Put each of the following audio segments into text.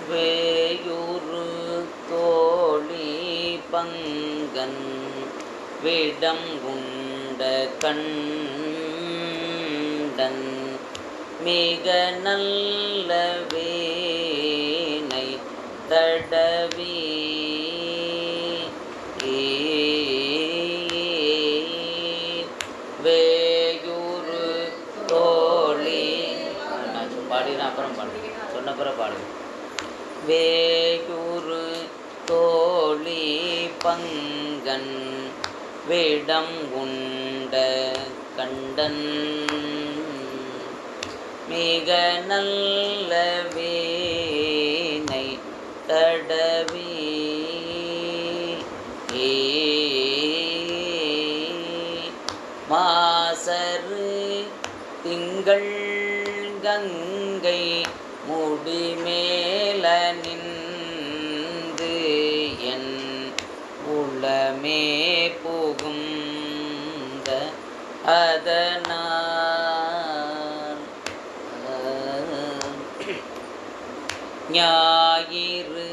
வேயுறு தோழி பங்கன் விடம் உண்ட கண்டன் மிக நல்ல வேனை தடவி வேயுறு தோழி பாடினா அப்புறம் பாடு சொன்னப்புறம் பாடு. வேயுறு தோழி பங்கன் விடம் உண்ட கண்டன் மிக நல்ல வேனை தடவி மாசரு திங்கள் கங்கை முடிமேல நின்று என் உளமே புகுந்த அதனால் ஞாயிறு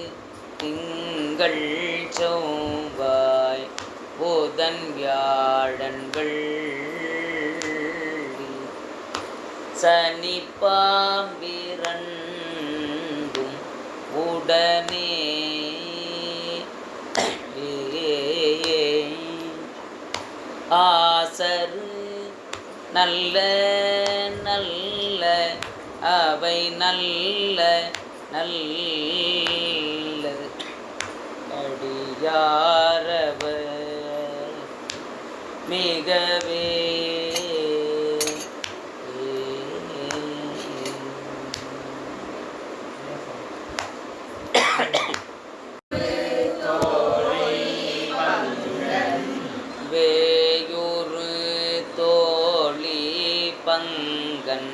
திங்கள் செவ்வாய் புதன் வியாழன்கள் சனி பாம்பிரண்டும் உடனே ஆசரு நல்ல நல்ல அவை நல்ல நல்ல அடியாரவர் மிகவே வேயுறு தோழி பங்கன்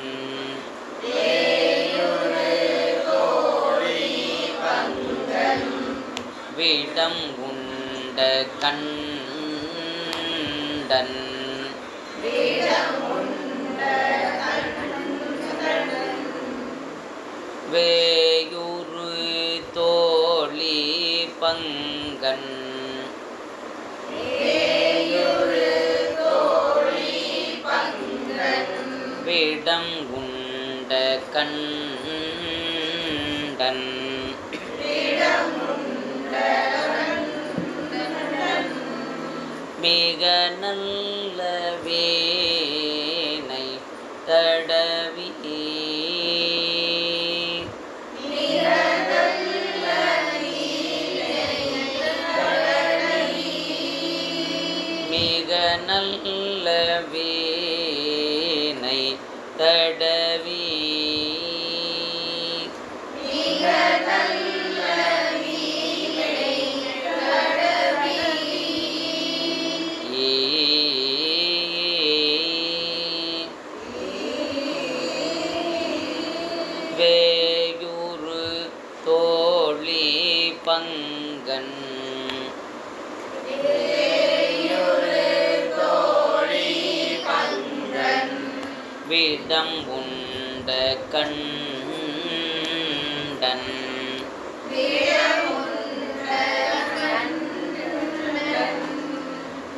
விடம் உண்ட கண்டன் வேயுறு தோழி பங்கன் விடம் உண்ட கண்டன் மிக நல்ல வேனை தடவி மிக நல்ல வேனை தடவி வேயுறு தோழி பங்கன் விடம் உண்ட கண்டன்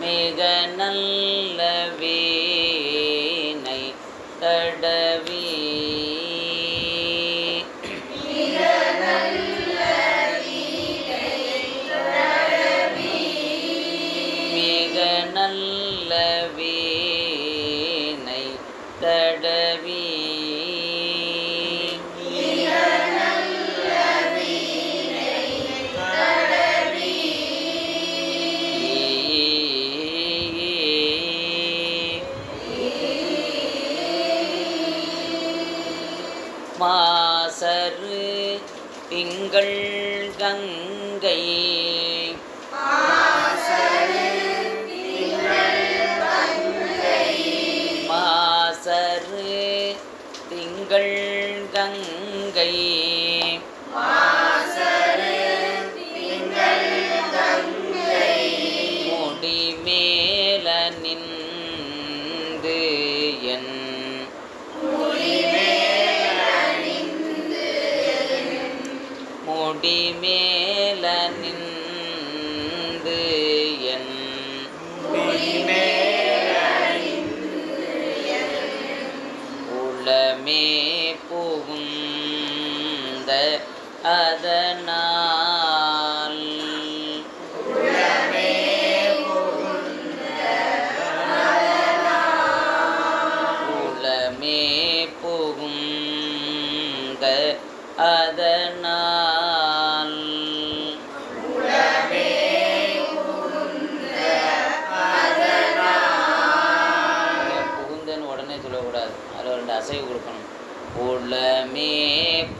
மிக நல்ல வேனை தடவி மிக நல்ல வேனை தடவி மாசரு திங்கள் கங்கை மாசரு திங்கள் கங்கை முடிமேல நின்று என் முடி மேல நின்று என் உளமே புகுந்த அதனால் உளமே புகுந்த அதனால் புகுந்தன்னு உடனே சொல்லக்கூடாது, அதில் 2 அசைவு கொடுக்கணும். உளமே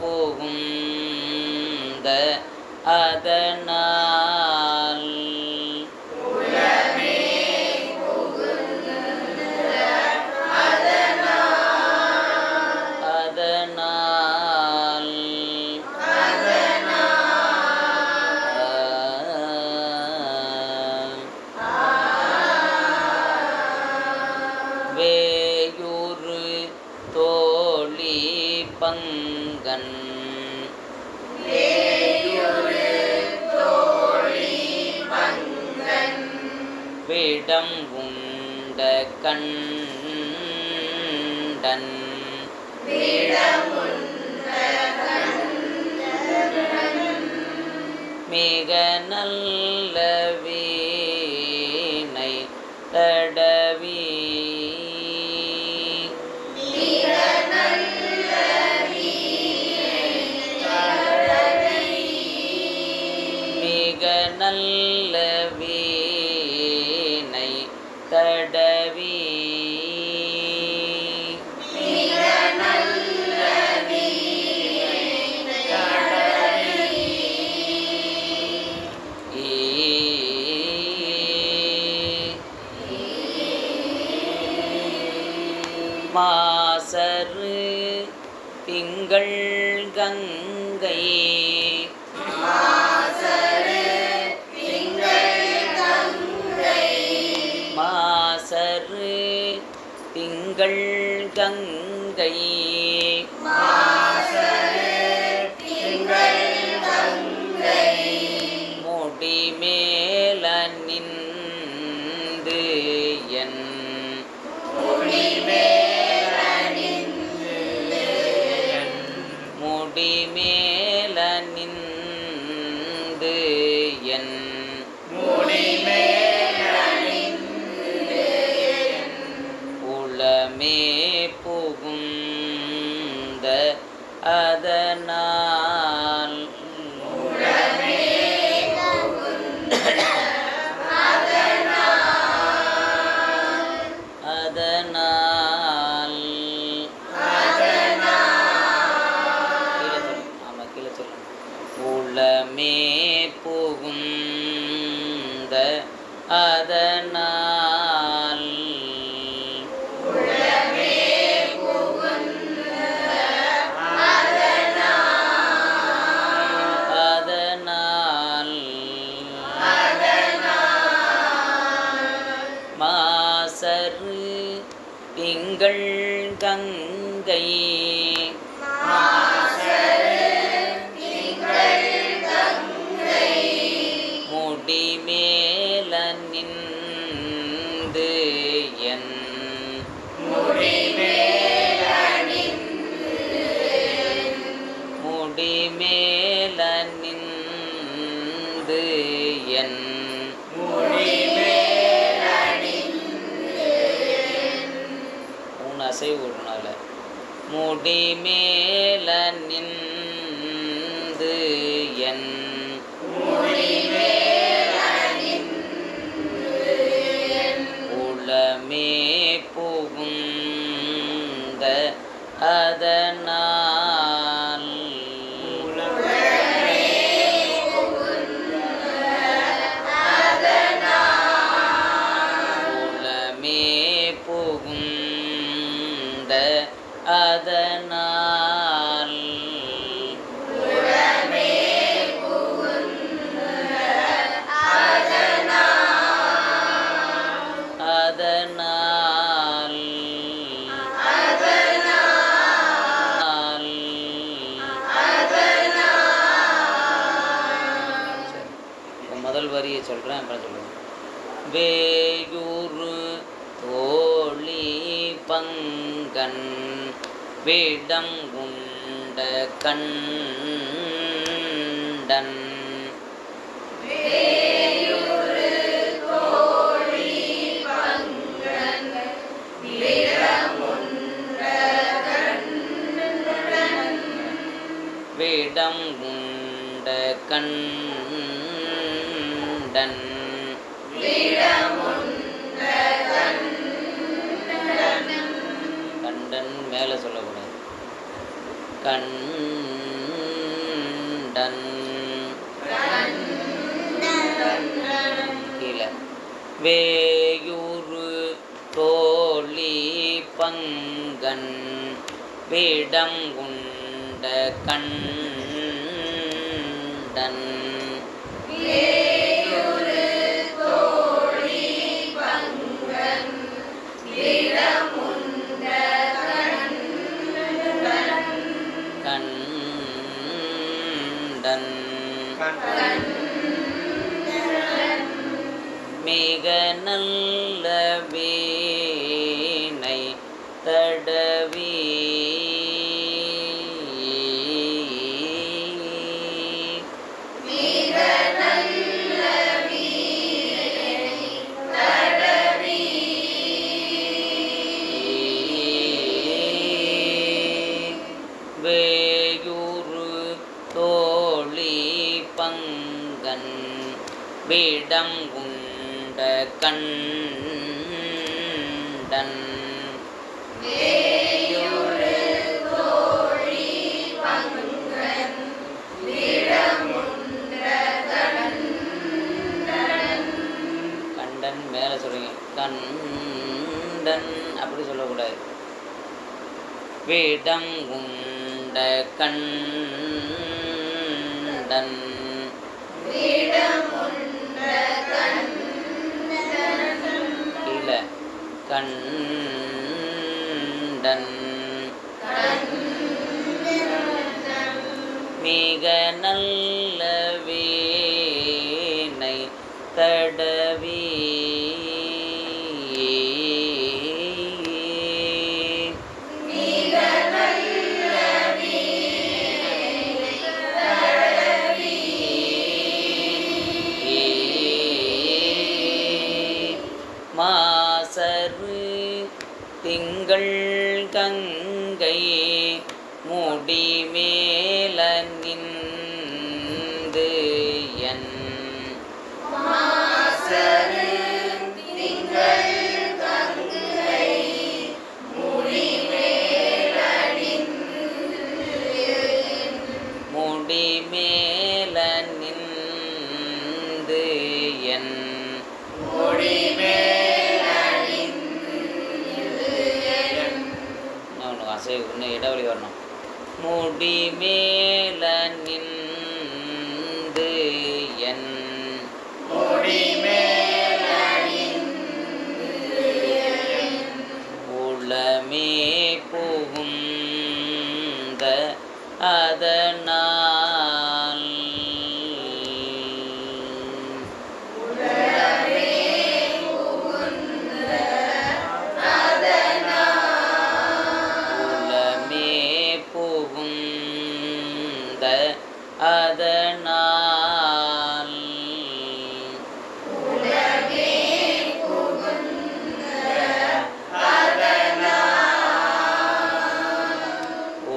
புகுந்த அதனால் அதனால் வேயுறு தோழி பங்கன் விடம் உண்ட கண்டன் மிக நல்ல வீணை தடவி மிக நல்ல வீணை தடவி மாசரு திங்கள் கங்கை மாசரு திங்கள் கங்கை முடி மேல நின்று என் முடி மேல நின்று என் உளமே புகுந்த அதனால் அதனால் கீழே சொல்லணும். உளமே புகுந்த அதனால் அதனால் மாசரு திங்கள் கங்கை முடி மேல நின்று என் முடி மேல நின்று என் அசைவு விடனால முடி மேல நின்று என் உளமே புகுந்த அதனால் உளமே புகுந்த அதனால் சொல்கிறேன், அப்புறம் சொல்லுவேன். வேயூரு தோழி பங்கன் விடம் உண்ட கண்டன் விடம் உண்ட கண்டன் கண்டன் மேலே சொல்லக்கூடாது. கண்டன் கீழே. வேயூரு தோழி பங்கன் விடம் உண்ட கண்டன் கண்டன் மிக நல்ல வீணை தடவி வேயூரு தோழி பங்கன் விடம் உண்ட கண்டன் கண்டன் மேலே சொல்லுங்க. கண்டன் அப்படி சொல்லக்கூடாது. விடம் உண்ட கண்டன் இல்லை கண்டன் மிக நல்ல வீணை தடவி மாசரு திங்கள் கங்கை முடி மேல நின்று என் முடி மேல நின்று என் இன்னும் இடைவெளி வரணும். முடி மேல நின்று என் உளமே புகுந்த அதனால் அதனால்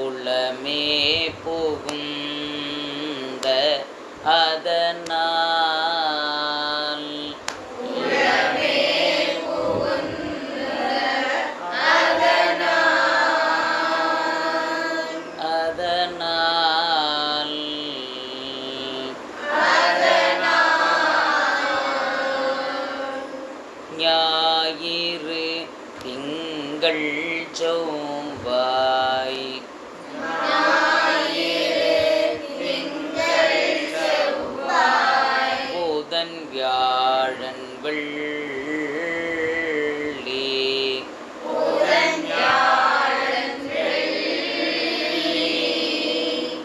உளமே புகுந்த அதனால் அதனால் ஞாயிறு திங்கள் செவ்வாய் புதன் வியாழன் வெள்ளி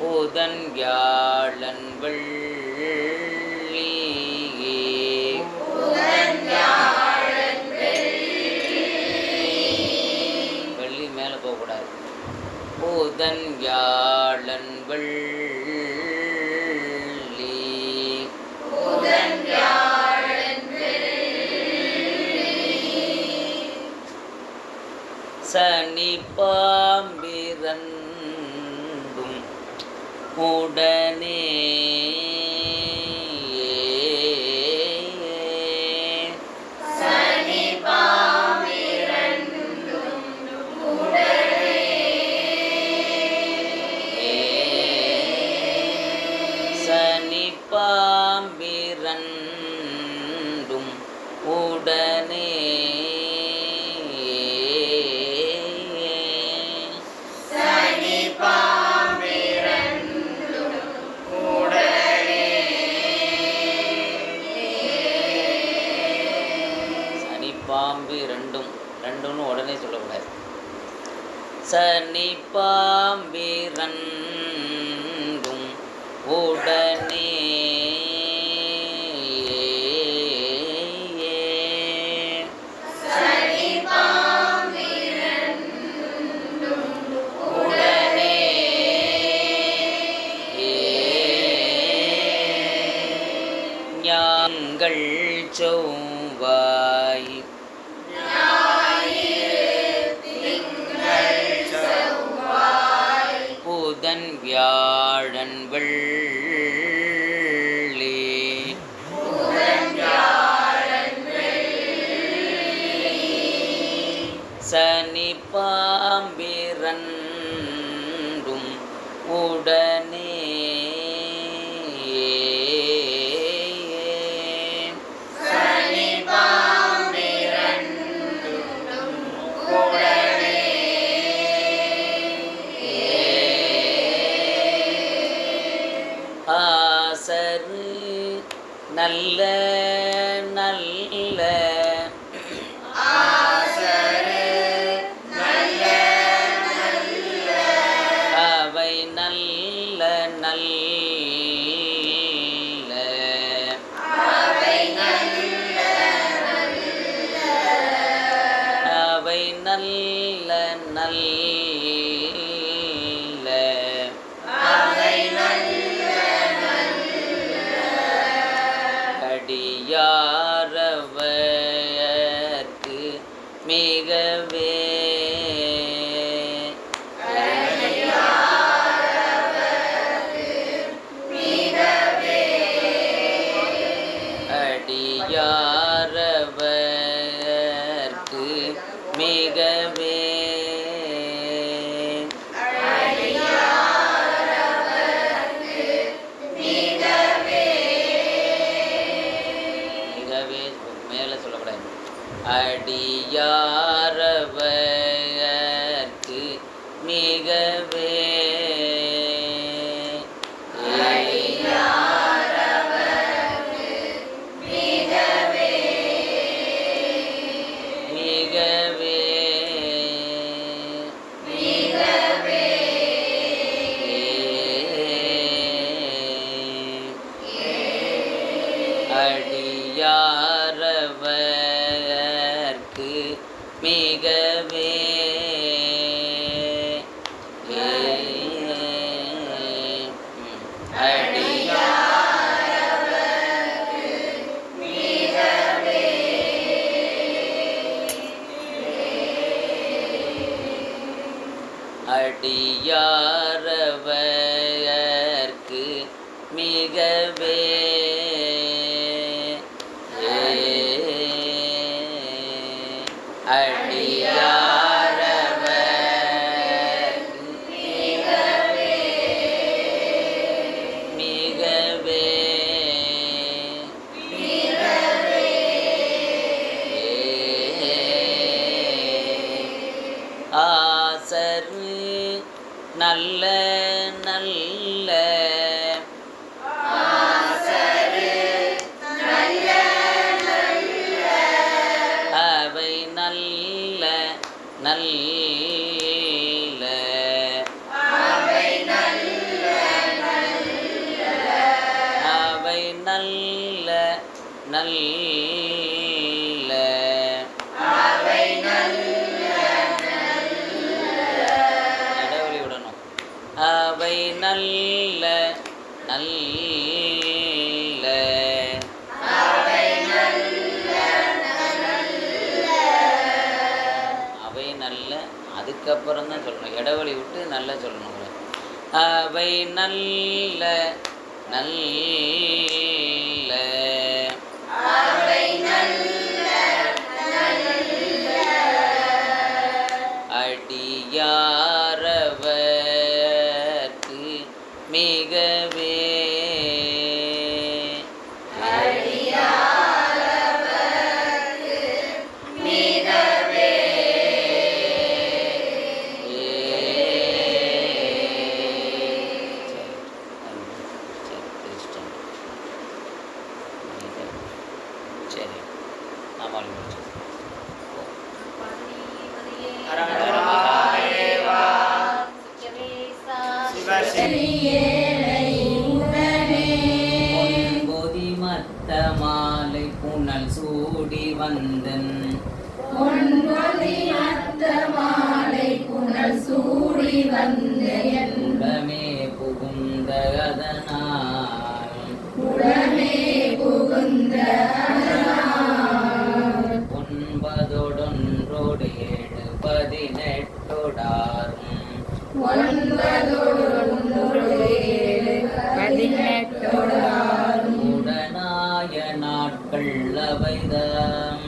புதன் வியாழன் வெள்ளி உடனே சனி பாம்பிரண்டும் உடனே பாம்பு ரெண்டும்னு உடனே சொல்லக்கூடாது. சனி பாம்பிரண்டும் உடனே ஞாங்கள் செவ்வாய் புதன் வியாழன் வெள்ளி சனி பாம்பிரண்டும் உடனே ஆசரு நல்ல நல்ல அவை நல்ல நல்ல அவை நல்ல நல்ல அடியாரவர்க்கு மிகவே அடியாரவர்க்கு மிகவே மேலே சொல்லக்கூடாது. அடியாரவர்க்கு மிகவே அடியாரவர்க்கு மிகவே அடியாரவர்க்கு மிகவே ஆசரு நல்ல நல்ல அவை நல்ல நல்ல அவை நல்ல நல்ல இடைவெளி விடணும். அவை நல்ல நல்ல அவை நல்ல அதுக்கப்புறம் தான் சொல்லணும். இடைவெளி விட்டு நல்லா சொல்லணும். அவை நல்ல நல்ல அவை நல்ல நல்ல அடியாரவர்க்கு மிகவே அடியாரவர்க்கு மிகவே சரி ஆமாம் பொன்பொதி மத்த மாலை புனல் சூடி வந்தன் பொன்பொதி மத்த மாலை புனல் சூடி வந்தேன் உடமே புகுந்த அதனால் உடமே புகுந்த ஒன்பதொடொன்றோடு 7 18 உடனாய நாட்கள் அவைதாம்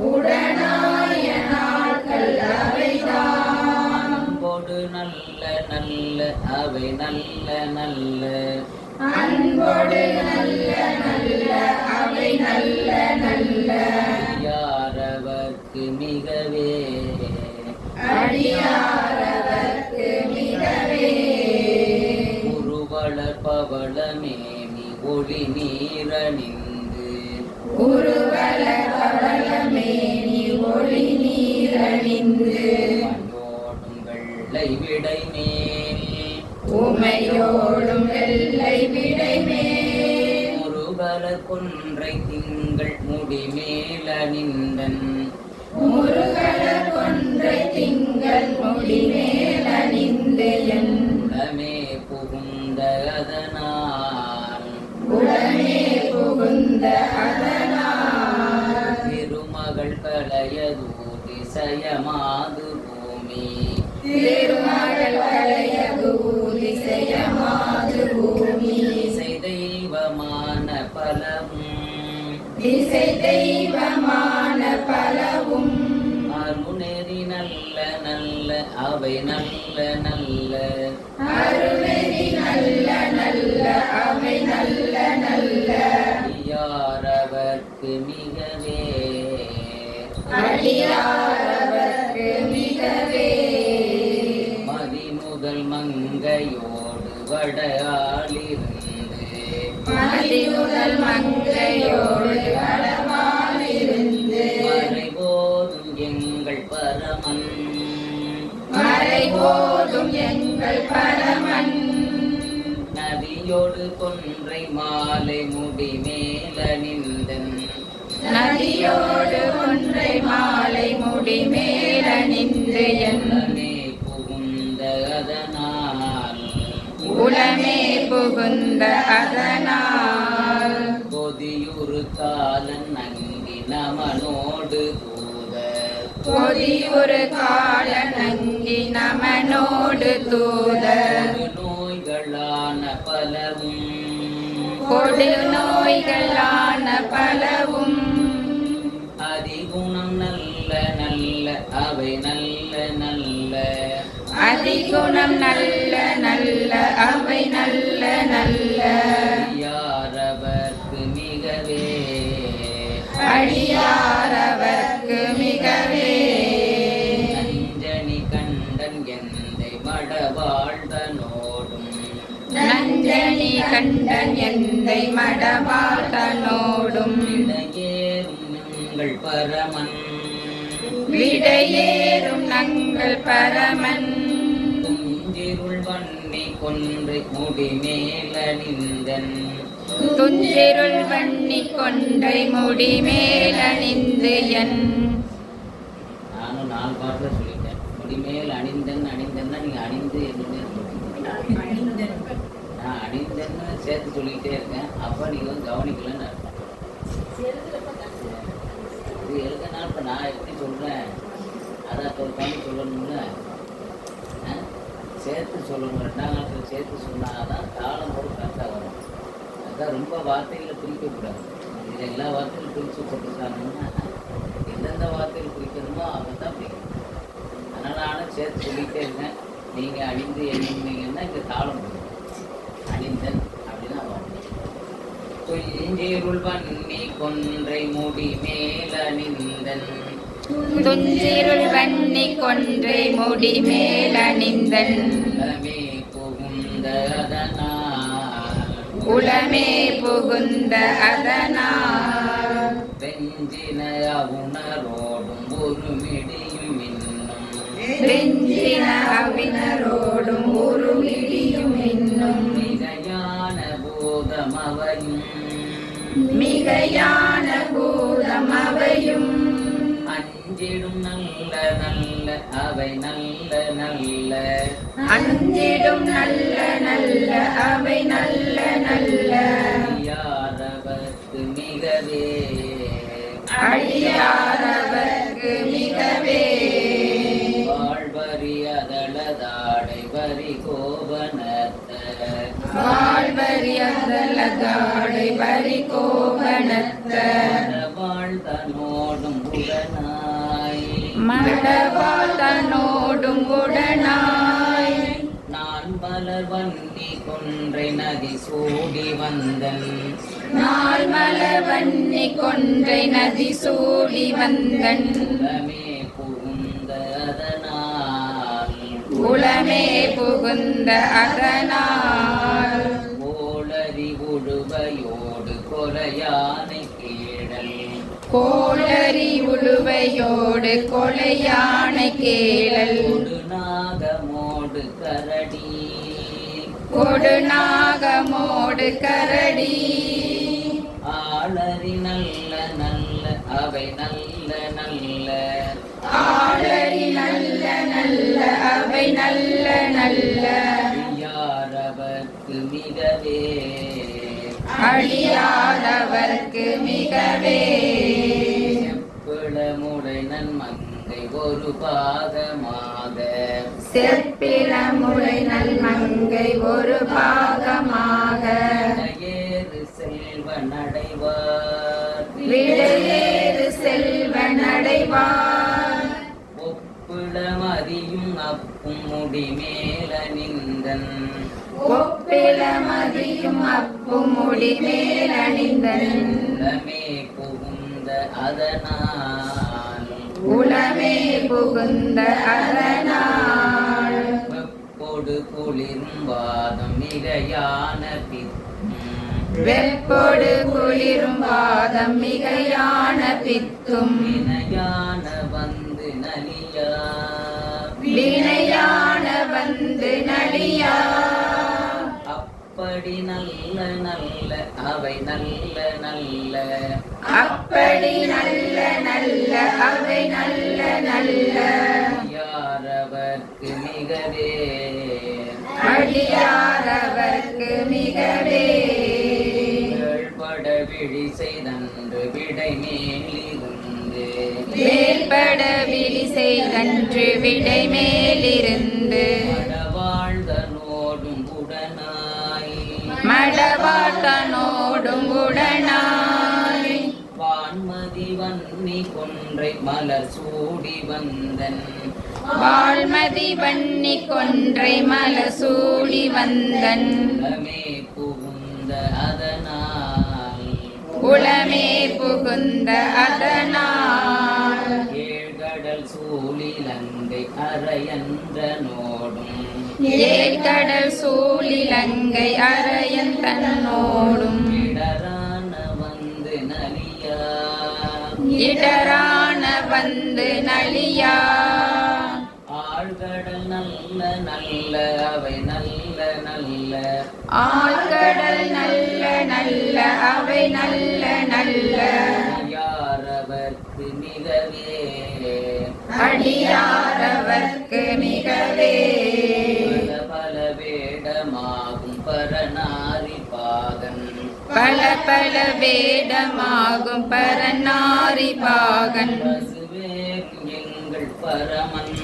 உடனாய நாட்கள் அவைதான் அன்போடு நல்ல நல்ல அவை நல்ல நல்ல அன்போடு நல்ல நல்ல அவை நல்ல நல்ல யாரவர்க்கு மிகவே அடியாரவர்க்கு மிகவே உருவளர் பவளமேனி ஒளி நீரணிந்து உருவல பவளமேனி ஒளி நீரணிந்து மயோடும் வெள்ளை விடை மேல் உமையோடும் வெள்ளை விடை மேல் முருகல கொன்றை திங்கள் முடிமேல் அணிந்தன் முருகல கொன்றை திங்கள் முடி மேல் அணிந்து என் உடமே புகுந்த அதனால் உடனே புகுந்த அதனால் திருமகள் களையதூ திசையமாது பூமி திருமகள் கலையது திசையமாது பூமி திசை தெய்வமான பலவும் திசை தெய்வமான பலவும் அருணெறி நல்ல நல்ல அவை நல்ல நல்ல அருளெறி நல்ல நல்ல அவை நல்ல நல்ல யாரவர்க்கு மிகவே அடியாரவர்க்கு மிகவே மதிமுதல் மங்கையோடு வடையாளிருந்து மதிமுதல் மங்கையோடு வடமாலிருந்து மறைபோதும் எங்கள் பரமன் மறைபோதும் எங்கள் பரமன் நதியோடு கொன்றை மாலை முடி மேலணிந்தன் நதியோடு ஒன்றை மாலை முடி மேலணிந்து என் உடனே புகுந்த அதனால் உளமே புகுந்த அதனால் கொதியுறு காலன் அங்கி நமனோடு தூதர் கொதியொரு கால நங்கி நமனோடு தூதர் நோய்களான பலவும் கொடு நோய்களான பலவும் அதிகுணம் நல்ல நல்ல அவை நல்ல நல்ல அதிகுணம் நல்ல நல்ல அவை நல்ல நல்ல யாரவர்க்கு மிகவே அடியாரவர்க்கு மிகவே நஞ்சனி கண்டன் எந்தை மடவாழ்தனோடும் நஞ்சனி கண்டன் எந்தை மடவாழ்தனோடும் இடையேறும் எங்கள் பரமன் விடையேறும் நங்கள் பரமன் துஞ்சிருள் வன்னி கொன்றை முடி மேலணிந்தன் துஞ்சிருள் வன்னி கொன்றை முடி மேலணிந்து என் நானும் 4 பாட்டில் சொல்லிட்டேன். முடிமேல் அணிந்தன் அணிந்தன்னா நீங்கள் அணிந்து என்னன்னு நான் அணிந்தன்னு சேர்த்து சொல்லிக்கிட்டே இருக்கேன். அப்போ நீங்கள் வந்து கவனிக்கலன்னு அர்த்தம். இது எழுதுனா இப்போ நான் எப்படி சொல்கிறேன் அதை அப்போ ஒரு பண்ணி சொல்லணும்ல. சேர்த்து சொல்லணும். 2ஆம் காலத்தில் சேர்த்து சொன்னால் தான் தாளம் போட்டு கரெக்டாக வரும். அதான் ரொம்ப வார்த்தைகளை பிரிக்கக்கூடாது. இதில் எல்லா வார்த்தைகளும் பிரித்து போட்டுருக்காங்கன்னா எந்தெந்த வார்த்தைகள் பிரிக்கணுமோ அதை தான் பிரிக்கணும். அதனால் நானும் சேர்த்து சொல்லிகிட்டே இருக்கேன். நீங்கள் அணிந்து எண்ணிங்கன்னா இங்கே தாளம் போடும். அணிந்தன் அப்படின்னா வரும். துஞ்சிருள் வன்னி கொன்றை முடி மேலணிந்தன் துஞ்சிருள் வன்னி கொன்றை முடி மேலணிந்தன் உலமே புகுந்த அதனால் உளமே புகுந்த அதனால் வெஞ்சின அவுணரோடும் ஒரு மிடியும் இன்னும் வெஞ்சின அவினரோடும் ஒரு மிடியும் இன்னும் மிகையான போதம் அவையும் மிகையான பூதம் அவையும் அஞ்சிடும் நல்ல நல்ல அவை நல்ல நல்ல அஞ்சிடும் நல்ல நல்ல அவை நல்ல நல்ல யாரவர்க்கு மிகவே அடியாரவர்க்கு மிகவே வாழ்வரி அதளதாடை வரி கோபனத்த வாழ்வரியதலதாடை வரி கோபனத்த வாழ்தனோடும் உடனாய் மடவாழ்தனோடும் உடனாய் நான் மலர் வன்னி கொன்றை நதி சூடி வந்தன் நாள் மலர் வன்னி கொன்றை நதி சூடி வந்தன் உலமே புகுந்த அதனால் உளமே புகுந்த அதனால் ஓளரி உழுவையோடு கொலையானை கீழல் கோளரி உழுவையோடு கொலையானை கேளல் கொடுநாகமோடு கரடி கொடுநாகமோடு கரடி ஆளரி நல்ல நல்ல அவை நல்ல நல்ல ஆளரி நல்ல நல்ல அவை நல்ல நல்ல யாரவர்க்கு மிகவே அடியாதவர்க்கு மிகவே செப்பிளமுடை நன்மங்கை ஒரு பாகமாக செப்பிளமுறை நல்மங்கை ஒரு பாகமாக ஏறு செல்வ நடைவார் விடையேறு செல்வ நடைவார் ஒப்பிளமதியும் அப்பும் முடி மேல நின்றன் ஒப்பிளமதியும் அப்பும் முடி மேலணிந்தன் உலமே புகுந்த அதனால் உளமே புகுந்த அதனால் வெப்பொடு குளிரும் வாதம் மிகையான பித்தும் வெப்பொடு குளிரும் வாதம் மிகையான பித்தும் வினையான வந்து நலியா வினையான வந்து நலியா அப்படி நல்ல நல்ல அவை நல்ல நல்ல அப்படி நல்ல நல்ல அவை நல்ல நல்ல யாரவர்க்கு மிகவே அடியாரவர்க்கு மிகவே பட விழி செய்தன்று விடை மேலிருந்து வேல்பட விழி செய்தன்று விடை மேலிருந்து வாழ்தனோடும் உடனாய் மடவாட்டனோடும் உடனாய் வான்மதி வன்னி கொன்றை மலர் சூடி வந்தன் வாழ்மதி வன்னி கொன்றை மலர் சூடி வந்தன் உலமே புகுந்த அதனால் உளமே புகுந்த அதனால் ஏழ்கடல் சூழிலங்கை அரையன்ற நோடும் ஏழ்கடல் சூழிலங்கை அரையன் தன்னோடும் இடரான வந்து நலியா இடரான வந்து நலியா ஆழ்கடல் நல்ல நல்ல அவை நல்ல நல்ல ஆழ்கடல் நல்ல நல்ல அவை நல்ல நல்ல யாரவர்க்கு மிகவே அடியாரவர்க்கு மிகவே பல பல வேடமாகும் பரநாரி பாகன் பல பல வேடமாகும் பரநாரி பாகன் பசுவேன் எங்கள் பரமன்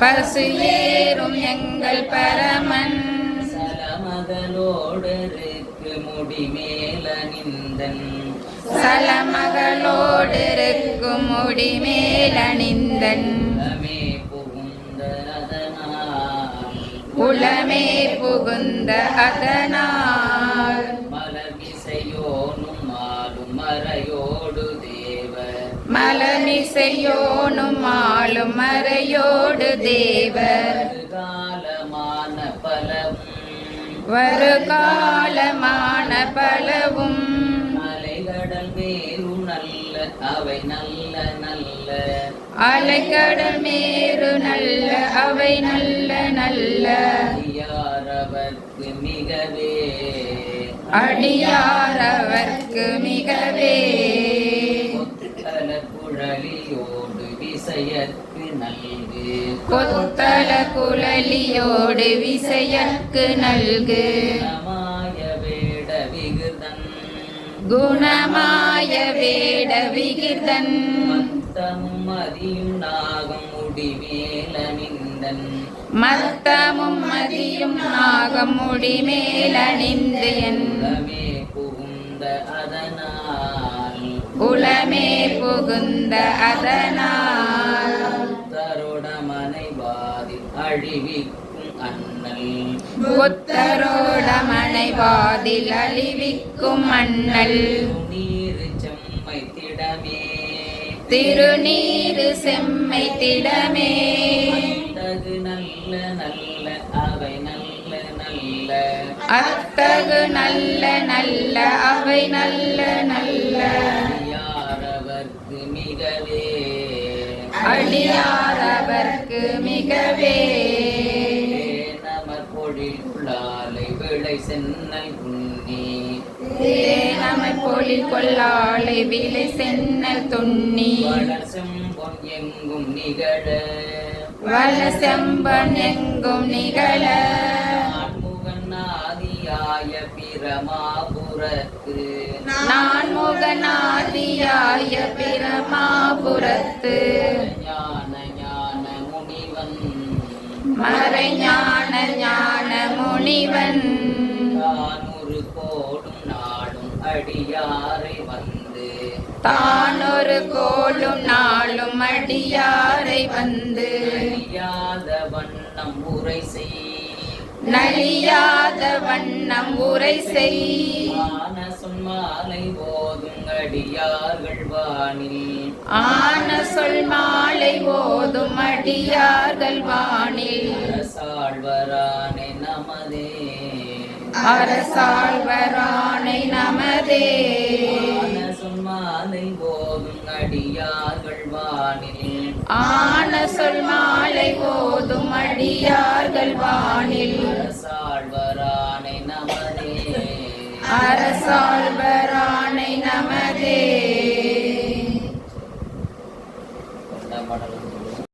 பசு ஏறும் எங்கள் பரமன் சலமகளோடருக்கு முடிமேல நிந்தன் சலமகளோடு இருக்கும் முடிமேலணிந்தன் உளமே புகுந்த அதனால் உளமே புகுந்த அதனால் மலர்மிசையோனும் மாலும் மறையோடு தேவர் மலமிசையோனும் ஆளும் மறையோடு தேவர் காலமான பலவும் வருகாலமான பலவும் மலைகடல் மேலும் நல்ல அவை நல்ல நல்ல அலைக்கடல் மேரு நல்ல அவை நல்ல நல்ல அடியாரவர்க்கு மிகவே அடியாரவர்க்கு மிகவே கொத்தல குழலியோடு விசையற்கு நல்கு கொத்தல குழலியோடு விசையற்கு நல்கு நமாய வேட விகிருதன் குணமாய வேட விகிர்தன் மத்தமும் மதியும் நாகம் முடிமேல நிந்தன் மத்தமும் மதியும் நாகம் முடிமேலணிந்து என் உளமே புகுந்த அதனால் உளமே புகுந்த அதனால் தருடமனை பாதி அழிவிக்கும் அண்ணல் புத்தரோட மனைவாதில் அழிவிக்கும் அண்ணல் நீர் செம்மை திடமே திருநீரு செம்மை திடமே தகு நல்ல நல்ல அவை நல்ல நல்ல அத்தகு நல்ல நல்ல அவை நல்ல நல்ல அடியாரவர்க்கு மிகவே அடியாரவர்க்கு மிகவே நமர் பொழிலாலை விளை சென்னல் புன்னி தேனமை பொலி கொள்ளாளை விலை சென்னல் துண்ணி வளர் செம்பொன் எங்கும் நிகழ வள செம்பன் எங்கும் நிகழ ஆண்முகன் ஆதியாய பிரமாபுரத்து நான் முகநாதியாய பிரமாபுரத்து ஞான ஞான முனிவன் மறைஞான ஞான முனிவன் தானொரு கோடும் நாடும் அடியாரை வந்து தானொரு கோலும் நாளும் அடியாரை வந்து அறியாத வண்ணம் உரை செய் நலியாத வண்ணம் உரை செய் ஆன சொன்மாலை போதும் அடியார்கள் வானில் ஆன சொல் மாலை ஓதும் அடியார்கள் வானில் அரசாழ்வரானே நமதே அரசாழ்வரானை நமதே ஆன சொன்மாலை போதும் அடியார்கள் வானில் ஆன சொல் மாலை ஓதும் அடியார்கள் வானில் அரசாழ்வரானே நமதே அரசாழ்வரானை